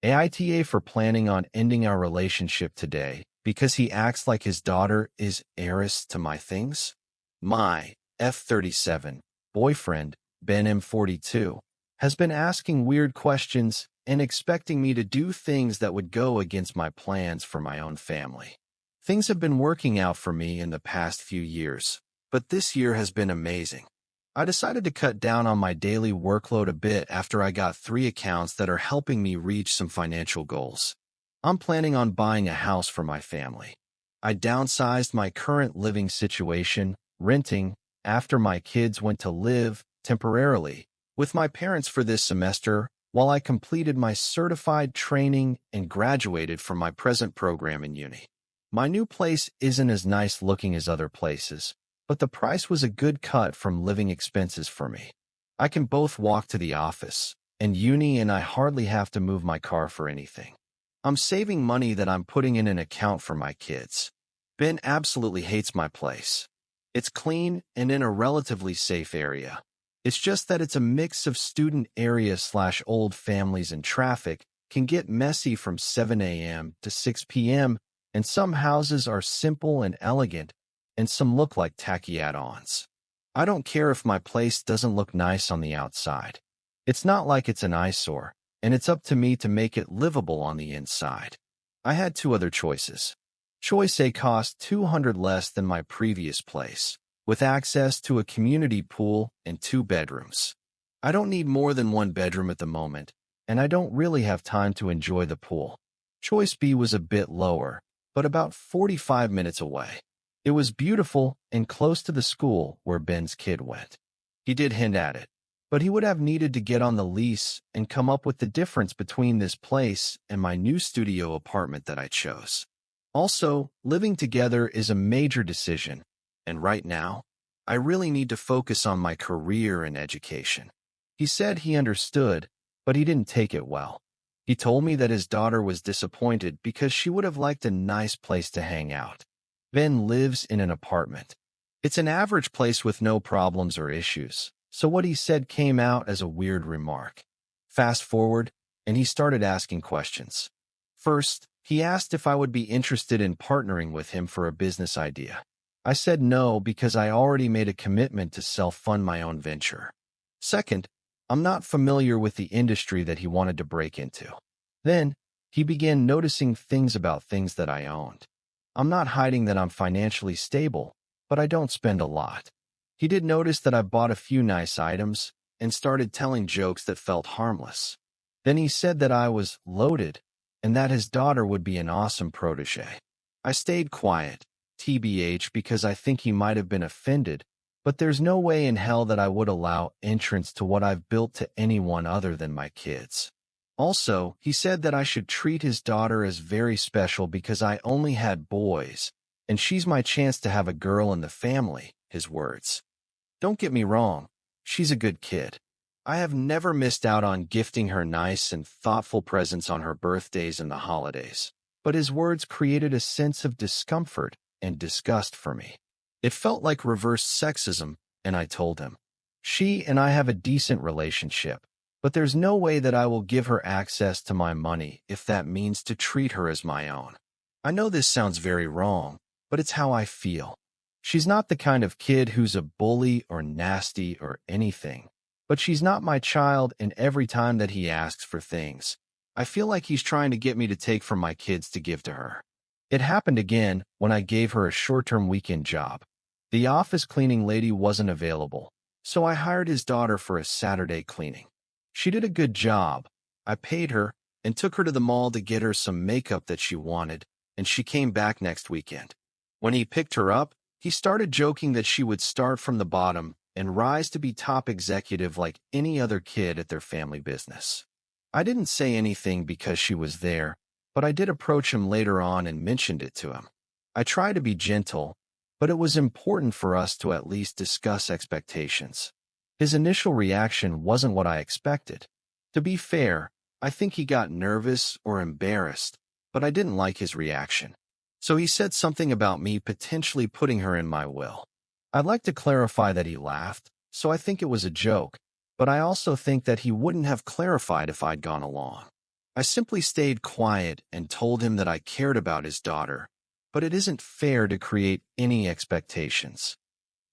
AITA for planning on ending our relationship today because he acts like his daughter is heiress to my things? My F37 boyfriend, Ben M42, has been asking weird questions and expecting me to do things that would go against my plans for my own family. Things have been working out for me in the past few years, but this year has been amazing. I decided to cut down on my daily workload a bit after I got 3 accounts that are helping me reach some financial goals. I'm planning on buying a house for my family. I downsized my current living situation, renting, after my kids went to live, temporarily, with my parents for this semester while I completed my certified training and graduated from my present program in uni. My new place isn't as nice looking as other places, but the price was a good cut from living expenses for me. I can both walk to the office, and uni and I hardly have to move my car for anything. I'm saving money that I'm putting in an account for my kids. Ben absolutely hates my place. It's clean and in a relatively safe area. It's just that it's a mix of student area/old families, and traffic can get messy from 7 a.m. to 6 p.m., and some houses are simple and elegant, and some look like tacky add-ons. I don't care if my place doesn't look nice on the outside. It's not like it's an eyesore, and it's up to me to make it livable on the inside. I had 2 other choices. Choice A cost $200 less than my previous place, with access to a community pool and 2 bedrooms. I don't need more than 1 bedroom at the moment, and I don't really have time to enjoy the pool. Choice B was a bit lower, but about 45 minutes away. It was beautiful and close to the school where Ben's kid went. He did hint at it, but he would have needed to get on the lease and come up with the difference between this place and my new studio apartment that I chose. Also, living together is a major decision, and right now, I really need to focus on my career and education. He said he understood, but he didn't take it well. He told me that his daughter was disappointed because she would have liked a nice place to hang out. Ben lives in an apartment. It's an average place with no problems or issues, so what he said came out as a weird remark. Fast forward, and he started asking questions. First, he asked if I would be interested in partnering with him for a business idea. I said no because I already made a commitment to self-fund my own venture. Second, I'm not familiar with the industry that he wanted to break into. Then, he began noticing things about things that I owned. I'm not hiding that I'm financially stable, but I don't spend a lot. He did notice that I bought a few nice items and started telling jokes that felt harmless. Then he said that I was loaded and that his daughter would be an awesome protege. I stayed quiet, TBH, because I think he might have been offended, but there's no way in hell that I would allow entrance to what I've built to anyone other than my kids. Also, he said that I should treat his daughter as very special because I only had boys, and she's my chance to have a girl in the family, his words. Don't get me wrong, she's a good kid. I have never missed out on gifting her nice and thoughtful presents on her birthdays and the holidays, but his words created a sense of discomfort and disgust for me. It felt like reverse sexism, and I told him, she and I have a decent relationship, but there's no way that I will give her access to my money if that means to treat her as my own. I know this sounds very wrong, but it's how I feel. She's not the kind of kid who's a bully or nasty or anything, but she's not my child, and every time that he asks for things, I feel like he's trying to get me to take from my kids to give to her. It happened again when I gave her a short-term weekend job. The office cleaning lady wasn't available, so I hired his daughter for a Saturday cleaning. She did a good job. I paid her and took her to the mall to get her some makeup that she wanted, and she came back next weekend. When he picked her up, he started joking that she would start from the bottom and rise to be top executive like any other kid at their family business. I didn't say anything because she was there, but I did approach him later on and mentioned it to him. I tried to be gentle, but it was important for us to at least discuss expectations. His initial reaction wasn't what I expected. To be fair, I think he got nervous or embarrassed, but I didn't like his reaction. So he said something about me potentially putting her in my will. I'd like to clarify that he laughed, so I think it was a joke, but I also think that he wouldn't have clarified if I'd gone along. I simply stayed quiet and told him that I cared about his daughter, but it isn't fair to create any expectations.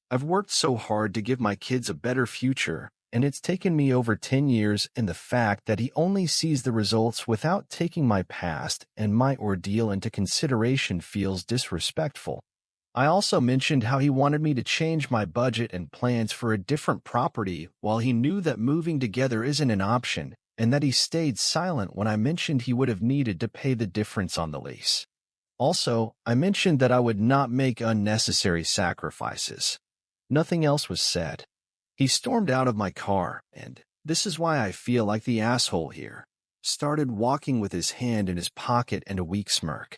I've worked so hard to give my kids a better future, and it's taken me over 10 years, and the fact that he only sees the results without taking my past and my ordeal into consideration feels disrespectful. I also mentioned how he wanted me to change my budget and plans for a different property while he knew that moving together isn't an option, and that he stayed silent when I mentioned he would have needed to pay the difference on the lease. Also, I mentioned that I would not make unnecessary sacrifices. Nothing else was said. He stormed out of my car, and this is why I feel like the asshole here, started walking with his hand in his pocket and a weak smirk.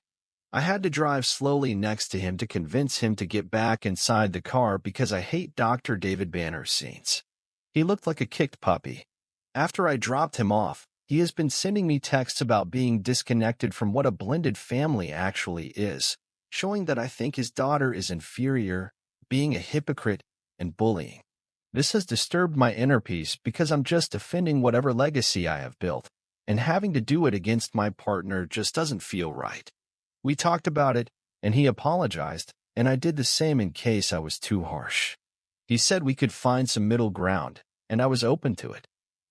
I had to drive slowly next to him to convince him to get back inside the car because I hate Dr. David Banner's scenes. He looked like a kicked puppy. After I dropped him off, he has been sending me texts about being disconnected from what a blended family actually is, showing that I think his daughter is inferior, being a hypocrite, and bullying. This has disturbed my inner peace because I'm just defending whatever legacy I have built, and having to do it against my partner just doesn't feel right. We talked about it, and he apologized, and I did the same in case I was too harsh. He said we could find some middle ground, and I was open to it.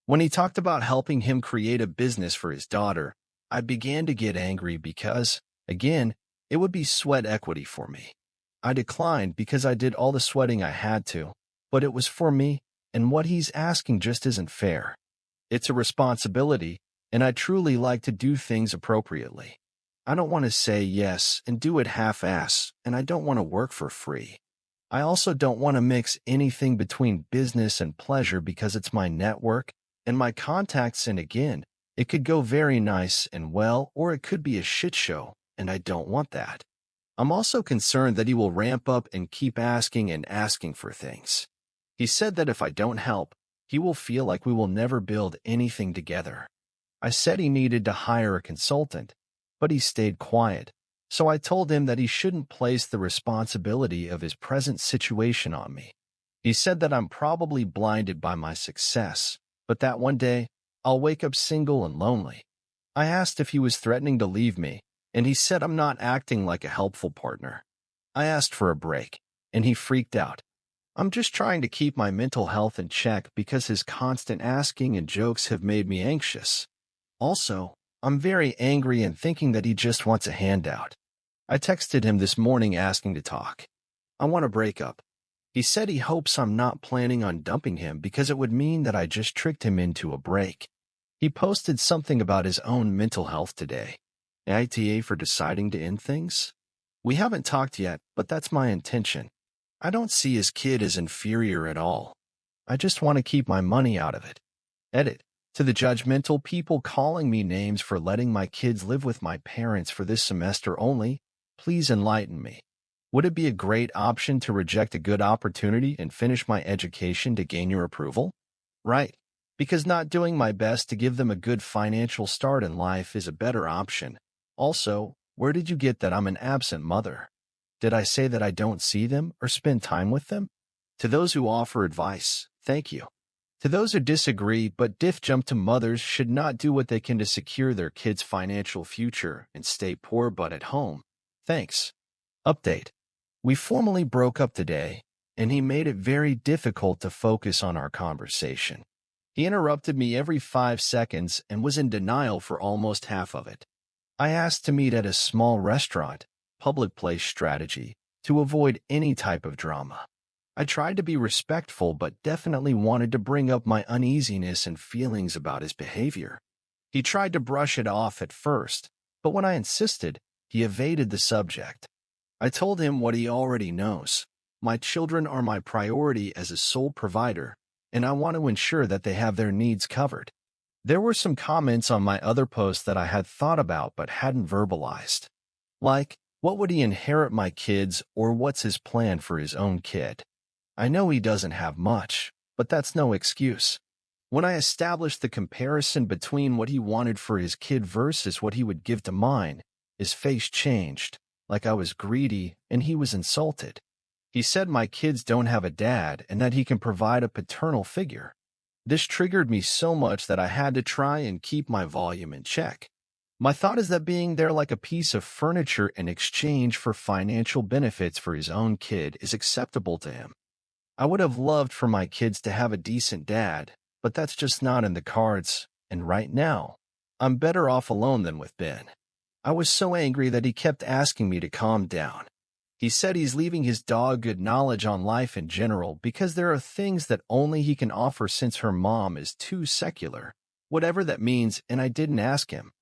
When he talked about helping him create a business for his daughter, I began to get angry because, again, it would be sweat equity for me. I declined because I did all the sweating I had to, but it was for me, and what he's asking just isn't fair. It's a responsibility, and I truly like to do things appropriately. I don't want to say yes and do it half-ass, and I don't want to work for free. I also don't want to mix anything between business and pleasure because it's my network and my contacts, and again, it could go very nice and well, or it could be a shit show, and I don't want that. I'm also concerned that he will ramp up and keep asking and asking for things. He said that if I don't help, he will feel like we will never build anything together. I said he needed to hire a consultant, but he stayed quiet, so I told him that he shouldn't place the responsibility of his present situation on me. He said that I'm probably blinded by my success, but that one day, I'll wake up single and lonely. I asked if he was threatening to leave me, and he said I'm not acting like a helpful partner. I asked for a break, and he freaked out. I'm just trying to keep my mental health in check because his constant asking and jokes have made me anxious. Also, I'm very angry and thinking that he just wants a handout. I texted him this morning asking to talk. I want a breakup. He said he hopes I'm not planning on dumping him because it would mean that I just tricked him into a break. He posted something about his own mental health today. ITA for deciding to end things? We haven't talked yet, but that's my intention. I don't see his kid as inferior at all. I just want to keep my money out of it. Edit. To the judgmental people calling me names for letting my kids live with my parents for this semester only, please enlighten me. Would it be a great option to reject a good opportunity and finish my education to gain your approval? Right, because not doing my best to give them a good financial start in life is a better option. Also, where did you get that I'm an absent mother? Did I say that I don't see them or spend time with them? To those who offer advice, thank you. To those who disagree but diff jump to mothers should not do what they can to secure their kids' financial future and stay poor but at home. Thanks. Update. We formally broke up today, and he made it very difficult to focus on our conversation. He interrupted me every 5 seconds and was in denial for almost half of it. I asked to meet at a small restaurant, public place strategy, to avoid any type of drama. I tried to be respectful but definitely wanted to bring up my uneasiness and feelings about his behavior. He tried to brush it off at first, but when I insisted, he evaded the subject. I told him what he already knows. My children are my priority as a sole provider, and I want to ensure that they have their needs covered. There were some comments on my other posts that I had thought about but hadn't verbalized. Like, what would he inherit my kids, or what's his plan for his own kid? I know he doesn't have much, but that's no excuse. When I established the comparison between what he wanted for his kid versus what he would give to mine, his face changed, like I was greedy and he was insulted. He said my kids don't have a dad and that he can provide a paternal figure. This triggered me so much that I had to try and keep my volume in check. My thought is that being there like a piece of furniture in exchange for financial benefits for his own kid is acceptable to him. I would have loved for my kids to have a decent dad, but that's just not in the cards, and right now, I'm better off alone than with Ben. I was so angry that he kept asking me to calm down. He said he's leaving his dog good knowledge on life in general because there are things that only he can offer since her mom is too secular, whatever that means, and I didn't ask him.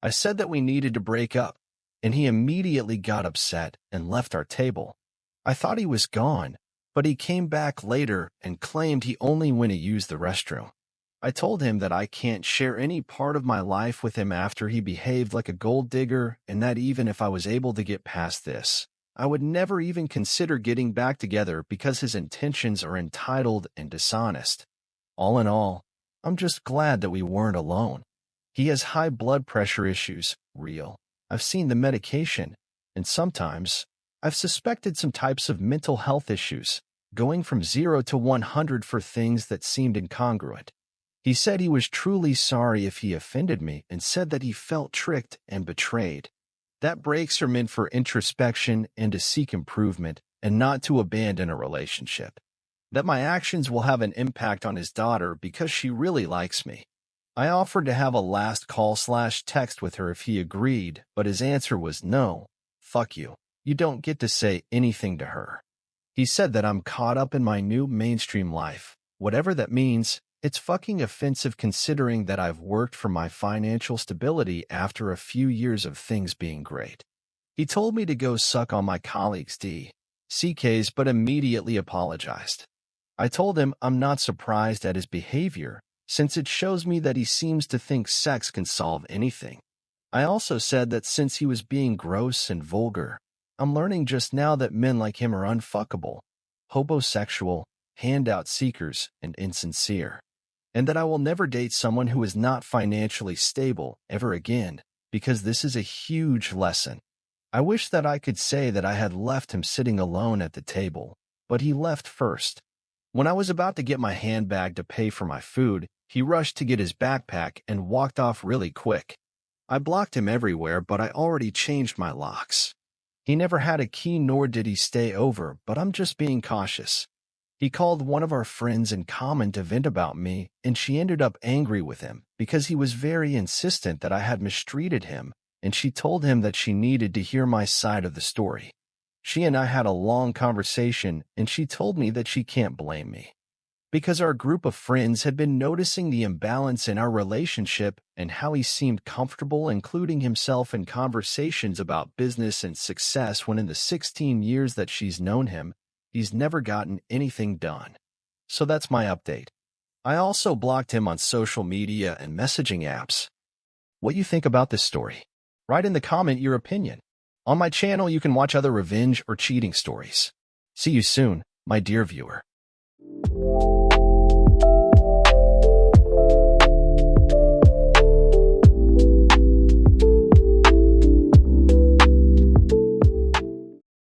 I said that we needed to break up, and he immediately got upset and left our table. I thought he was gone, but he came back later and claimed he only went to use the restroom. I told him that I can't share any part of my life with him after he behaved like a gold digger, and that even if I was able to get past this, I would never even consider getting back together because his intentions are entitled and dishonest. All in all, I'm just glad that we weren't alone. He has high blood pressure issues, real. I've seen the medication, and sometimes I've suspected some types of mental health issues, going from 0 to 100 for things that seemed incongruent. He said he was truly sorry if he offended me and said that he felt tricked and betrayed. That breaks are meant for introspection and to seek improvement and not to abandon a relationship. That my actions will have an impact on his daughter because she really likes me. I offered to have a last call/text with her if he agreed, but his answer was no, fuck you. You don't get to say anything to her. He said that I'm caught up in my new mainstream life. Whatever that means, it's fucking offensive considering that I've worked for my financial stability after a few years of things being great. He told me to go suck on my colleagues' CKs but immediately apologized. I told him I'm not surprised at his behavior, since it shows me that he seems to think sex can solve anything. I also said that since he was being gross and vulgar, I'm learning just now that men like him are unfuckable, homosexual, handout seekers, and insincere. And that I will never date someone who is not financially stable ever again, because this is a huge lesson. I wish that I could say that I had left him sitting alone at the table, but he left first. When I was about to get my handbag to pay for my food, he rushed to get his backpack and walked off really quick. I blocked him everywhere, but I already changed my locks. He never had a key nor did he stay over, but I'm just being cautious. He called one of our friends in common to vent about me, and she ended up angry with him because he was very insistent that I had mistreated him, and she told him that she needed to hear my side of the story. She and I had a long conversation, and she told me that she can't blame me, because our group of friends had been noticing the imbalance in our relationship and how he seemed comfortable including himself in conversations about business and success when in the 16 years that she's known him, he's never gotten anything done. So that's my update. I also blocked him on social media and messaging apps. What you think about this story? Write in the comment your opinion. On my channel, you can watch other revenge or cheating stories. See you soon, my dear viewer.